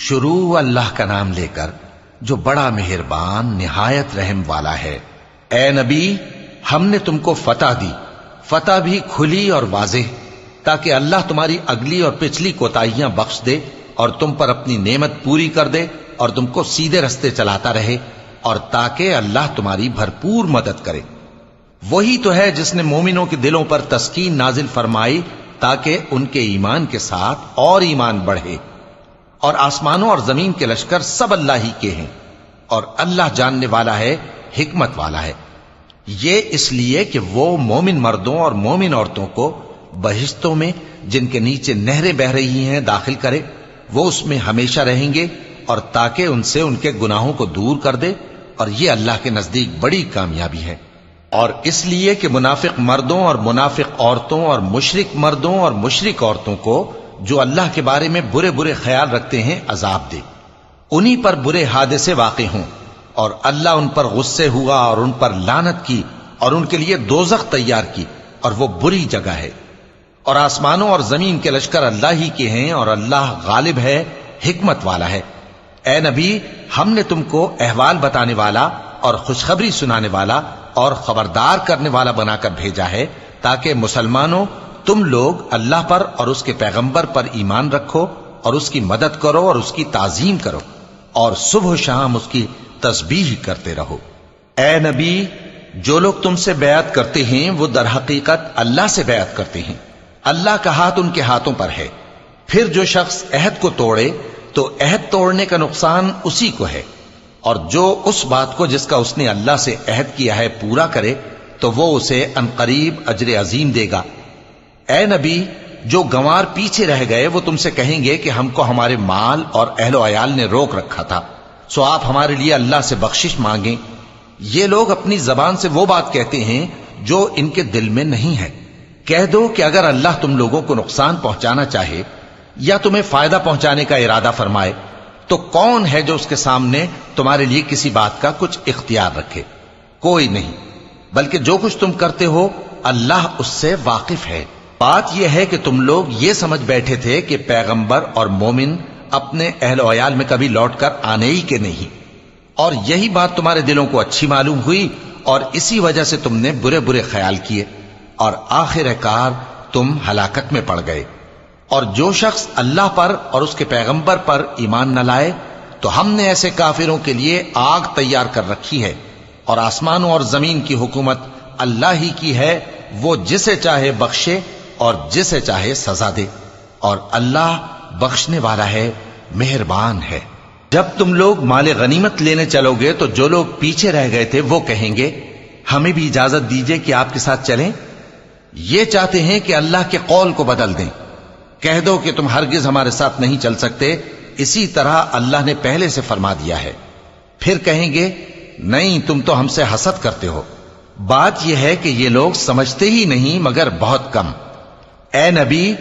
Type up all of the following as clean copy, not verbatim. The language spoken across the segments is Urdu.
شروع اللہ کا نام لے کر جو بڑا مہربان نہایت رحم والا ہے۔ اے نبی، ہم نے تم کو فتح دی، فتح بھی کھلی اور واضح، تاکہ اللہ تمہاری اگلی اور پچھلی کوتاہیاں بخش دے اور تم پر اپنی نعمت پوری کر دے اور تم کو سیدھے رستے چلاتا رہے، اور تاکہ اللہ تمہاری بھرپور مدد کرے۔ وہی تو ہے جس نے مومنوں کے دلوں پر تسکین نازل فرمائی تاکہ ان کے ایمان کے ساتھ اور ایمان بڑھے، اور آسمانوں اور زمین کے لشکر سب اللہ ہی کے ہیں، اور اللہ جاننے والا ہے، حکمت والا ہے۔ یہ اس لیے کہ وہ مومن مردوں اور مومن عورتوں کو بہشتوں میں جن کے نیچے نہریں بہ رہی ہیں داخل کرے، وہ اس میں ہمیشہ رہیں گے، اور تاکہ ان سے ان کے گناہوں کو دور کر دے، اور یہ اللہ کے نزدیک بڑی کامیابی ہے۔ اور اس لیے کہ منافق مردوں اور منافق عورتوں اور مشرک مردوں اور مشرک عورتوں کو جو اللہ کے بارے میں برے برے خیال رکھتے ہیں عذاب دے، انہی پر برے حادثے واقع ہوں، اور اللہ ان پر غصے ہوا اور ان پر لعنت کی اور ان کے لیے دوزخ تیار کی، اور وہ بری جگہ ہے۔ اور آسمانوں اور زمین کے لشکر اللہ ہی کے ہیں، اور اللہ غالب ہے، حکمت والا ہے۔ اے نبی، ہم نے تم کو احوال بتانے والا اور خوشخبری سنانے والا اور خبردار کرنے والا بنا کر بھیجا ہے، تاکہ مسلمانوں تم لوگ اللہ پر اور اس کے پیغمبر پر ایمان رکھو اور اس کی مدد کرو اور اس کی تعظیم کرو، اور صبح و شام اس کی تسبیح کرتے رہو۔ اے نبی، جو لوگ تم سے بیعت کرتے ہیں وہ در حقیقت اللہ سے بیعت کرتے ہیں، اللہ کا ہاتھ ان کے ہاتھوں پر ہے۔ پھر جو شخص عہد کو توڑے تو عہد توڑنے کا نقصان اسی کو ہے، اور جو اس بات کو جس کا اس نے اللہ سے عہد کیا ہے پورا کرے تو وہ اسے عنقریب اجر عظیم دے گا۔ اے نبی، جو گنوار پیچھے رہ گئے وہ تم سے کہیں گے کہ ہم کو ہمارے مال اور اہل و عیال نے روک رکھا تھا، سو آپ ہمارے لیے اللہ سے بخشش مانگیں۔ یہ لوگ اپنی زبان سے وہ بات کہتے ہیں جو ان کے دل میں نہیں ہے۔ کہہ دو کہ اگر اللہ تم لوگوں کو نقصان پہنچانا چاہے یا تمہیں فائدہ پہنچانے کا ارادہ فرمائے تو کون ہے جو اس کے سامنے تمہارے لیے کسی بات کا کچھ اختیار رکھے؟ کوئی نہیں، بلکہ جو کچھ تم کرتے ہو اللہ اس سے واقف ہے۔ بات یہ ہے کہ تم لوگ یہ سمجھ بیٹھے تھے کہ پیغمبر اور مومن اپنے اہل و عیال میں کبھی لوٹ کر آنے ہی کے نہیں، اور یہی بات تمہارے دلوں کو اچھی معلوم ہوئی اور اسی وجہ سے تم نے برے برے خیال کیے، اور آخر کار تم ہلاکت میں پڑ گئے۔ اور جو شخص اللہ پر اور اس کے پیغمبر پر ایمان نہ لائے تو ہم نے ایسے کافروں کے لیے آگ تیار کر رکھی ہے، اور آسمانوں اور زمین کی حکومت اللہ ہی کی ہے، وہ جسے چاہے بخشے اور جسے چاہے سزا دے، اور اللہ بخشنے والا ہے، مہربان ہے۔ جب تم لوگ مال غنیمت لینے چلو گے تو جو لوگ پیچھے رہ گئے تھے وہ کہیں گے ہمیں بھی اجازت دیجئے کہ آپ کے ساتھ چلیں۔ یہ چاہتے ہیں کہ اللہ کے قول کو بدل دیں۔ کہہ دو کہ تم ہرگز ہمارے ساتھ نہیں چل سکتے، اسی طرح اللہ نے پہلے سے فرما دیا ہے۔ پھر کہیں گے نہیں، تم تو ہم سے حسد کرتے ہو۔ بات یہ ہے کہ یہ لوگ سمجھتے ہی نہیں مگر بہت کم۔ اے نبی،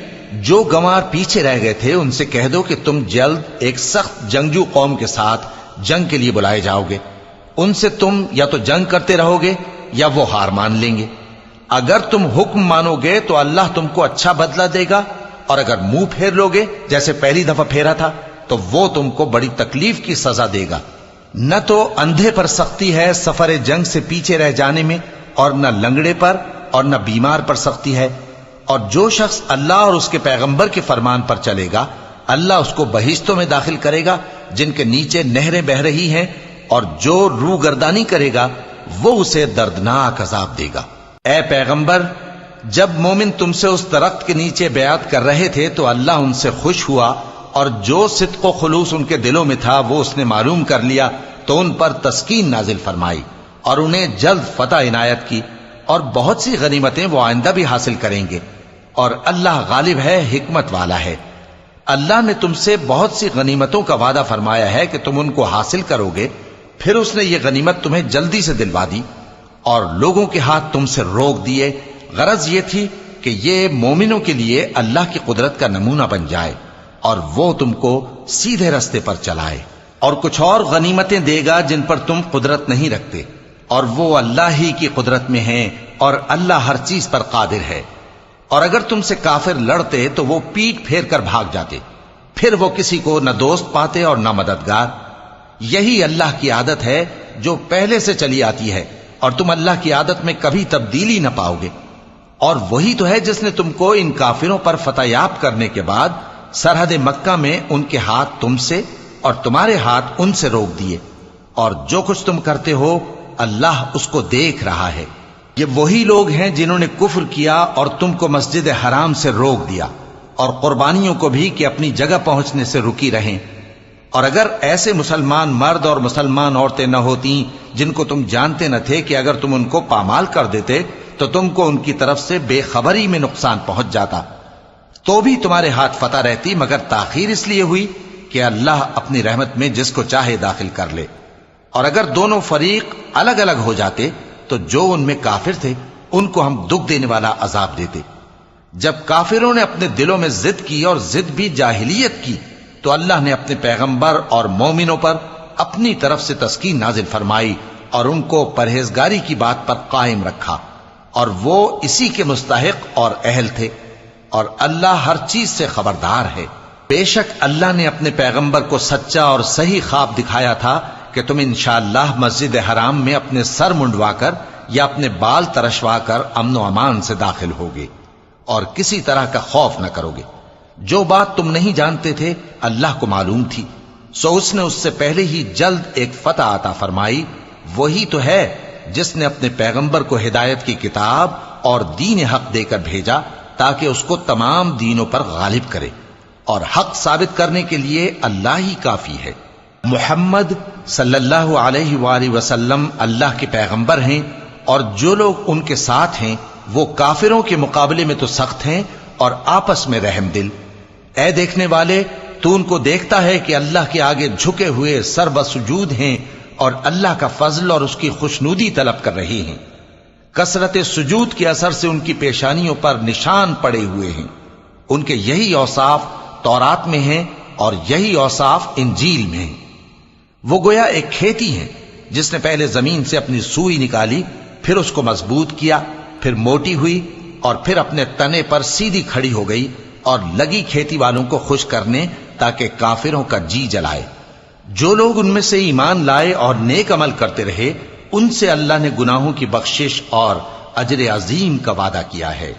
جو گنوار پیچھے رہ گئے تھے ان سے کہہ دو کہ تم جلد ایک سخت جنگجو قوم کے ساتھ جنگ کے لیے بلائے جاؤ گے، ان سے تم یا تو جنگ کرتے رہو گے یا وہ ہار مان لیں گے۔ اگر تم حکم مانو گے تو اللہ تم کو اچھا بدلہ دے گا، اور اگر منہ پھیر لو گے جیسے پہلی دفعہ پھیرا تھا تو وہ تم کو بڑی تکلیف کی سزا دے گا۔ نہ تو اندھے پر سختی ہے سفر جنگ سے پیچھے رہ جانے میں، اور نہ لنگڑے پر اور نہ بیمار پر سختی ہے۔ اور جو شخص اللہ اور اس کے پیغمبر کے فرمان پر چلے گا اللہ اس کو بہشتوں میں داخل کرے گا جن کے نیچے نہریں بہ رہی ہیں، اور جو روح گردانی کرے گا وہ اسے دردناک عذاب دے گا۔ اے پیغمبر، جب مومن تم سے اس درخت کے نیچے بیعت کر رہے تھے تو اللہ ان سے خوش ہوا، اور جو صدق و خلوص ان کے دلوں میں تھا وہ اس نے معلوم کر لیا تو ان پر تسکین نازل فرمائی اور انہیں جلد فتح عنایت کی، اور بہت سی غنیمتیں وہ آئندہ بھی حاصل کریں گے، اور اللہ غالب ہے، حکمت والا ہے۔ اللہ نے تم سے بہت سی غنیمتوں کا وعدہ فرمایا ہے کہ تم ان کو حاصل کرو گے، پھر اس نے یہ غنیمت تمہیں جلدی سے دلوا دی اور لوگوں کے ہاتھ تم سے روک دیے۔ غرض یہ تھی کہ یہ مومنوں کے لیے اللہ کی قدرت کا نمونہ بن جائے اور وہ تم کو سیدھے رستے پر چلائے۔ اور کچھ اور غنیمتیں دے گا جن پر تم قدرت نہیں رکھتے، اور وہ اللہ ہی کی قدرت میں ہیں، اور اللہ ہر چیز پر قادر ہے۔ اور اگر تم سے کافر لڑتے تو وہ پیٹ پھیر کر بھاگ جاتے، پھر وہ کسی کو نہ دوست پاتے اور نہ مددگار۔ یہی اللہ کی عادت ہے جو پہلے سے چلی آتی ہے، اور تم اللہ کی عادت میں کبھی تبدیلی نہ پاؤ گے۔ اور وہی تو ہے جس نے تم کو ان کافروں پر فتح یاب کرنے کے بعد سرحد مکہ میں ان کے ہاتھ تم سے اور تمہارے ہاتھ ان سے روک دیے، اور جو کچھ تم کرتے ہو اللہ اس کو دیکھ رہا ہے۔ یہ وہی لوگ ہیں جنہوں نے کفر کیا اور تم کو مسجد حرام سے روک دیا، اور قربانیوں کو بھی کہ اپنی جگہ پہنچنے سے رکی رہیں۔ اور اگر ایسے مسلمان مرد اور مسلمان عورتیں نہ ہوتی جن کو تم جانتے نہ تھے کہ اگر تم ان کو پامال کر دیتے تو تم کو ان کی طرف سے بے خبری میں نقصان پہنچ جاتا، تو بھی تمہارے ہاتھ فتح رہتی، مگر تاخیر اس لیے ہوئی کہ اللہ اپنی رحمت میں جس کو چاہے داخل کر لے۔ اور اگر دونوں فریق الگ الگ ہو جاتے تو جو ان میں کافر تھے ان کو ہم دکھ دینے والا عذاب دیتے۔ جب کافروں نے اپنے دلوں میں ضد کی، اور ضد بھی جاہلیت کی، تو اللہ نے اپنے پیغمبر اور مومنوں پر اپنی طرف سے تسکین نازل فرمائی اور ان کو پرہیزگاری کی بات پر قائم رکھا، اور وہ اسی کے مستحق اور اہل تھے، اور اللہ ہر چیز سے خبردار ہے۔ بے شک اللہ نے اپنے پیغمبر کو سچا اور صحیح خواب دکھایا تھا کہ تم انشاءاللہ مسجد حرام میں اپنے سر منڈوا کر یا اپنے بال ترشوا کر امن و امان سے داخل ہوگے، اور کسی طرح کا خوف نہ کرو گے۔ جو بات تم نہیں جانتے تھے اللہ کو معلوم تھی، سو اس نے اس سے پہلے ہی جلد ایک فتح عطا فرمائی۔ وہی تو ہے جس نے اپنے پیغمبر کو ہدایت کی کتاب اور دین حق دے کر بھیجا تاکہ اس کو تمام دینوں پر غالب کرے، اور حق ثابت کرنے کے لیے اللہ ہی کافی ہے۔ محمد صلی اللہ علیہ وآلہ وسلم اللہ کے پیغمبر ہیں، اور جو لوگ ان کے ساتھ ہیں وہ کافروں کے مقابلے میں تو سخت ہیں اور آپس میں رحم دل۔ اے دیکھنے والے، تو ان کو دیکھتا ہے کہ اللہ کے آگے جھکے ہوئے سر بسجود ہیں اور اللہ کا فضل اور اس کی خوشنودی طلب کر رہے ہیں۔ کثرت سجود کے اثر سے ان کی پیشانیوں پر نشان پڑے ہوئے ہیں۔ ان کے یہی اوصاف تورات میں ہیں اور یہی اوصاف انجیل میں ہیں۔ وہ گویا ایک کھیتی ہے جس نے پہلے زمین سے اپنی سوئی نکالی، پھر اس کو مضبوط کیا، پھر موٹی ہوئی، اور پھر اپنے تنے پر سیدھی کھڑی ہو گئی، اور لگی کھیتی والوں کو خوش کرنے تاکہ کافروں کا جی جلائے۔ جو لوگ ان میں سے ایمان لائے اور نیک عمل کرتے رہے ان سے اللہ نے گناہوں کی بخشش اور اجر عظیم کا وعدہ کیا ہے۔